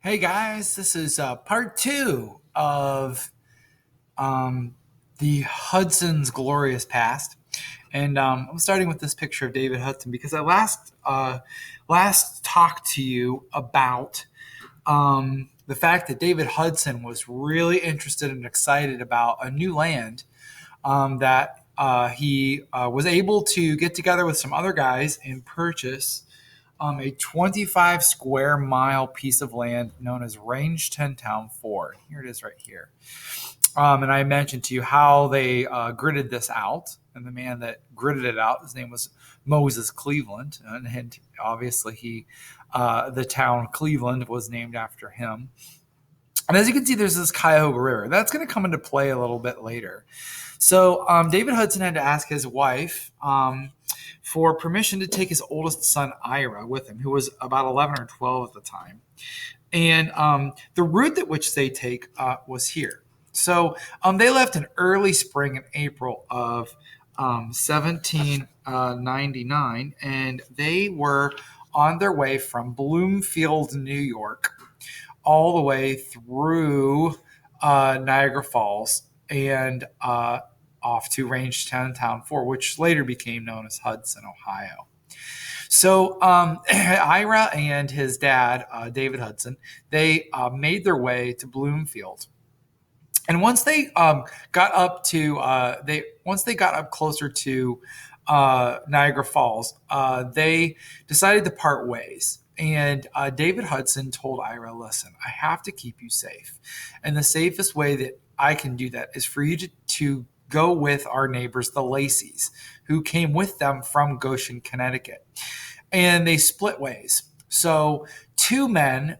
Hey guys, this is part two of um, the Hudson's glorious past, and I'm starting with this picture of David Hudson because I last talked to you about the fact that David Hudson was really interested and excited about a new land that he was able to get together with some other guys and purchase a 25 square mile piece of land known as Range 10 Town 4. Here it is right here. And I mentioned to you how they gridded this out. And the man that gridded it out, his name was Moses Cleveland. And obviously, the town Cleveland was named after him. And as you can see, there's this Cuyahoga River. That's going to come into play a little bit later. So David Hudson had to ask his wife for permission to take his oldest son, Ira, with him, who was about 11 or 12 at the time. And the route at which they take was here. So they left in early spring in April of 1799, and they were on their way from Bloomfield, New York, all the way through Niagara Falls and off to Range 10 Town 4, which later became known as Hudson, Ohio. So Ira and his dad, David Hudson, they made their way to Bloomfield. And once they got up closer to Niagara Falls, they decided to part ways. And David Hudson told Ira, "Listen, I have to keep you safe, and the safest way that I can do that is for you to go with our neighbors, the Lacey's, who came with them from Goshen, Connecticut." And they split ways. So three men,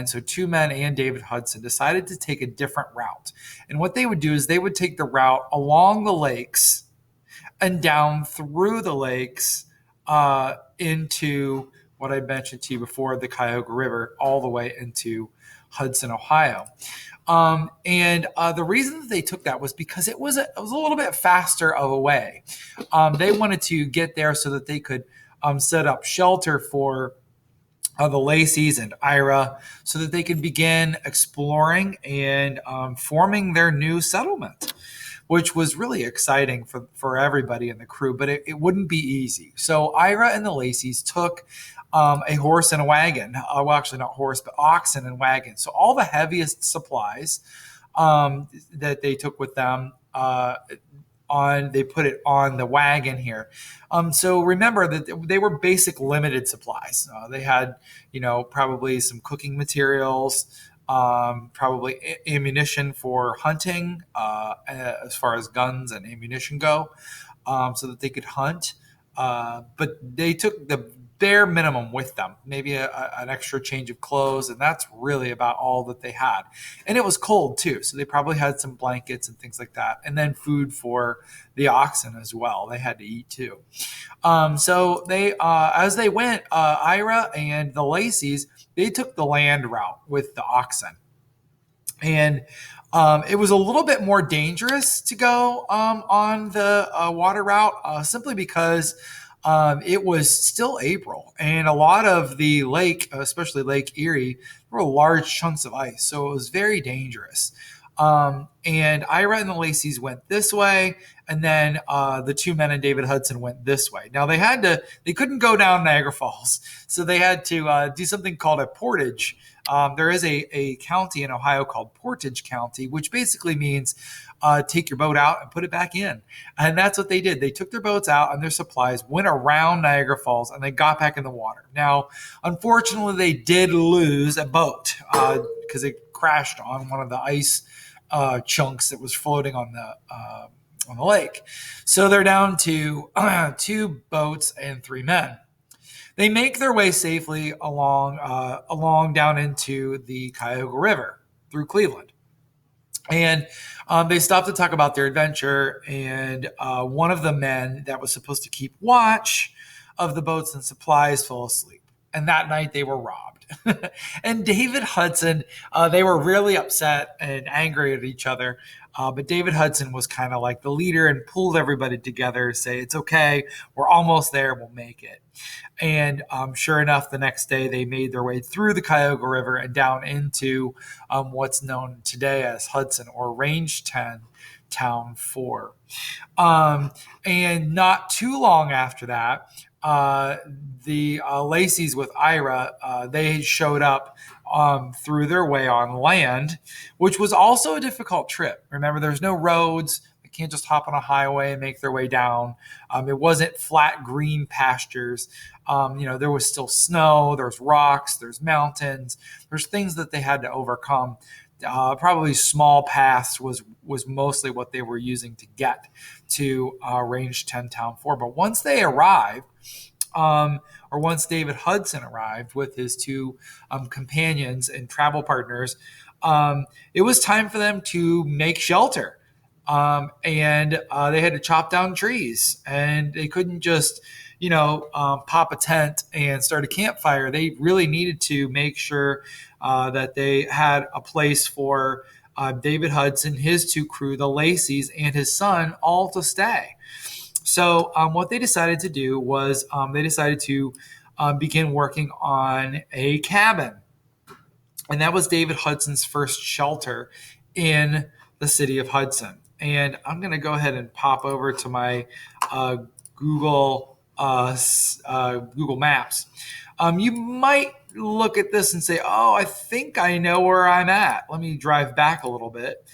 so two men and David Hudson decided to take a different route. And what they would do is they would take the route along the lakes and down through the lakes into what I mentioned to you before, the Cuyahoga River, all the way into Hudson, Ohio. And the reason that they took that was because it was a little bit faster of a way. They wanted to get there so that they could set up shelter for the Lacey's and Ira so that they could begin exploring and forming their new settlement, which was really exciting for everybody in the crew, but it wouldn't be easy. So Ira and the Lacey's took a horse and a wagon. Well, actually not horse, but oxen and wagon. So all the heaviest supplies that they took with them, they put it on the wagon here. So remember that they were basic limited supplies. They had, probably some cooking materials, probably ammunition for hunting, as far as guns and ammunition go, so that they could hunt. But they took the bare minimum with them, maybe an extra change of clothes, and that's really about all that they had. And it was cold too, so they probably had some blankets and things like that, and then food for the oxen as well. They had to eat too. So they, as they went, Ira and the Lacey's, they took the land route with the oxen, and it was a little bit more dangerous to go on the water route, simply because it was still April, and a lot of the lake, especially Lake Erie, there were large chunks of ice, so it was very dangerous. And Ira and the Lacey's went this way, and then the two men and David Hudson went this way. Now they couldn't go down Niagara Falls, so they had to do something called a portage. There is a county in Ohio called Portage County, which basically means take your boat out and put it back in. And that's what they did. They took their boats out and their supplies, went around Niagara Falls, and they got back in the water. Now, unfortunately, they did lose a boat because it crashed on one of the ice chunks that was floating on the lake. So they're down to two boats and three men. They make their way safely along down into the Cuyahoga River through Cleveland. And they stopped to talk about their adventure. And one of the men that was supposed to keep watch of the boats and supplies fell asleep. And that night they were robbed. And David Hudson, they were really upset and angry at each other But David Hudson was kind of like the leader and pulled everybody together to say, it's okay, we're almost there, we'll make it. And sure enough, the next day they made their way through the Cuyahoga River and down into what's known today as Hudson, or Range 10, Town 4. And not too long after that, the Lacey's with Ira, they showed up through their way on land, which was also a difficult trip. Remember, there's no roads. They can't just hop on a highway and make their way down. It wasn't flat green pastures. There was still snow, there's rocks, there's mountains, there's things that they had to overcome. Probably small paths was mostly what they were using to get to Range 10, Town 4. But once they arrived, or once David Hudson arrived with his two companions and travel partners, it was time for them to make shelter. And they had to chop down trees, and they couldn't just pop a tent and start a campfire. They really needed to make sure that they had a place for David Hudson, his two crew, the Lacey's, and his son all to stay. So what they decided to do was they decided to begin working on a cabin. And that was David Hudson's first shelter in the city of Hudson. And I'm going to go ahead and pop over to my Google Maps. You might look at this and say, oh, I think I know where I'm at. Let me drive back a little bit.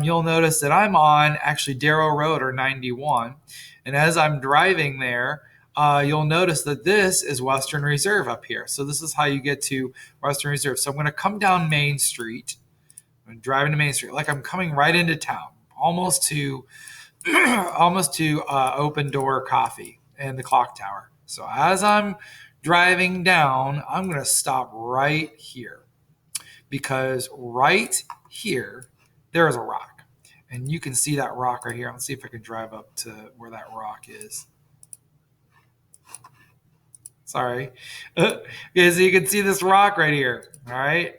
You'll notice that I'm on actually Darrow Road, or 91. And as I'm driving there, you'll notice that this is Western Reserve up here. So this is how you get to Western Reserve. So I'm going to come down Main Street. I'm driving to Main Street like I'm coming right into town, almost to Open Door Coffee and the Clock Tower. So as I'm driving down, I'm going to stop right here, because right here there is a rock, and you can see that rock right here. Let's see if I can drive up to where that rock is. Sorry. Okay, so you can see this rock right here. All right.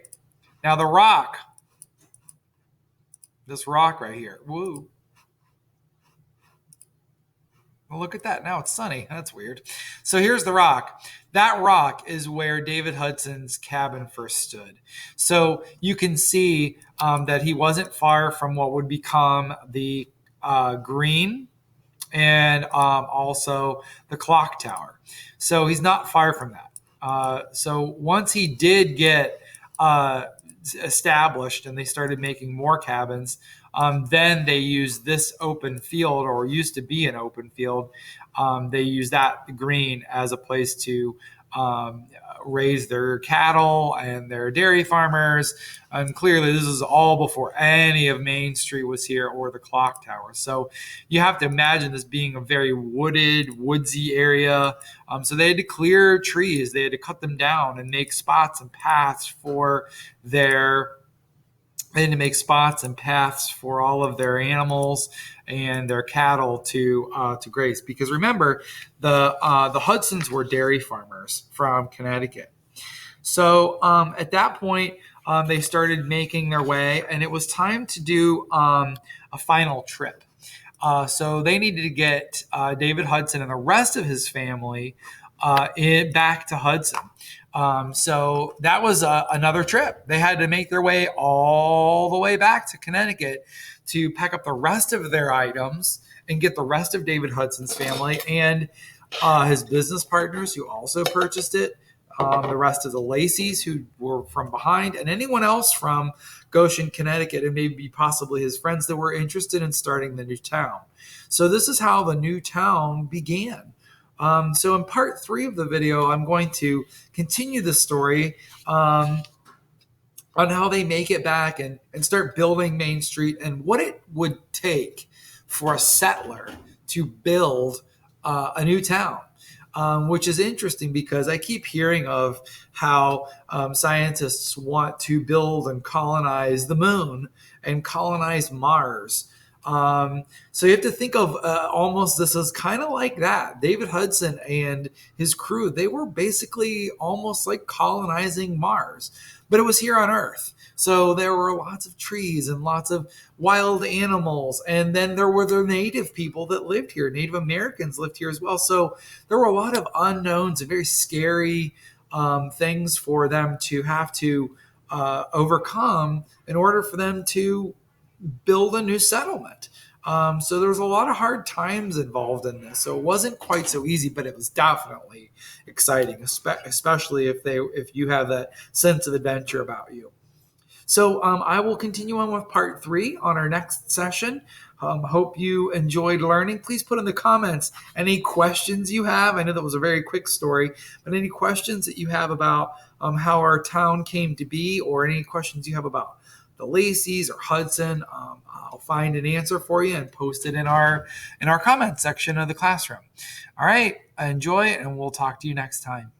Now this rock right here. Woo. Well, look at that. Now it's sunny. That's weird. So here's the rock. That rock is where David Hudson's cabin first stood. So you can see that he wasn't far from what would become the green and also the clock tower. So he's not far from that. So once he did get established and they started making more cabins, then they used this open field, or used to be an open field. They used that green as a place to raise their cattle and their dairy farmers. And clearly this is all before any of Main Street was here, or the clock tower. So you have to imagine this being a very wooded, woodsy area. So they had to clear trees. They had to cut them down and make spots and paths for all of their animals and their cattle to graze. Because remember, the Hudsons were dairy farmers from Connecticut. So at that point, they started making their way, and it was time to do a final trip. So they needed to get David Hudson and the rest of his family back to Hudson. So that was another trip. They had to make their way all the way back to Connecticut to pack up the rest of their items and get the rest of David Hudson's family and his business partners who also purchased it, the rest of the Lacey's who were from behind, and anyone else from Goshen, Connecticut, and maybe possibly his friends that were interested in starting the new town. So this is how the new town began. So in part 3 of the video, I'm going to continue the story on how they make it back and start building Main Street, and what it would take for a settler to build a new town, which is interesting because I keep hearing of how scientists want to build and colonize the moon and colonize Mars. So you have to think of almost this is kind of like that. David Hudson and his crew, they were basically almost like colonizing Mars, but it was here on Earth. So there were lots of trees and lots of wild animals. And then there were the native people that lived here. Native Americans lived here as well. So there were a lot of unknowns and very scary things for them to have to overcome in order for them to build a new settlement. So there was a lot of hard times involved in this. So it wasn't quite so easy, but it was definitely exciting, especially if you have that sense of adventure about you. So I will continue on with part 3 on our next session. Hope you enjoyed learning. Please put in the comments any questions you have. I know that was a very quick story, but any questions that you have about how our town came to be, or any questions you have about the Lacey's or Hudson, I'll find an answer for you and post it in our comment section of the classroom. All right, enjoy, and we'll talk to you next time.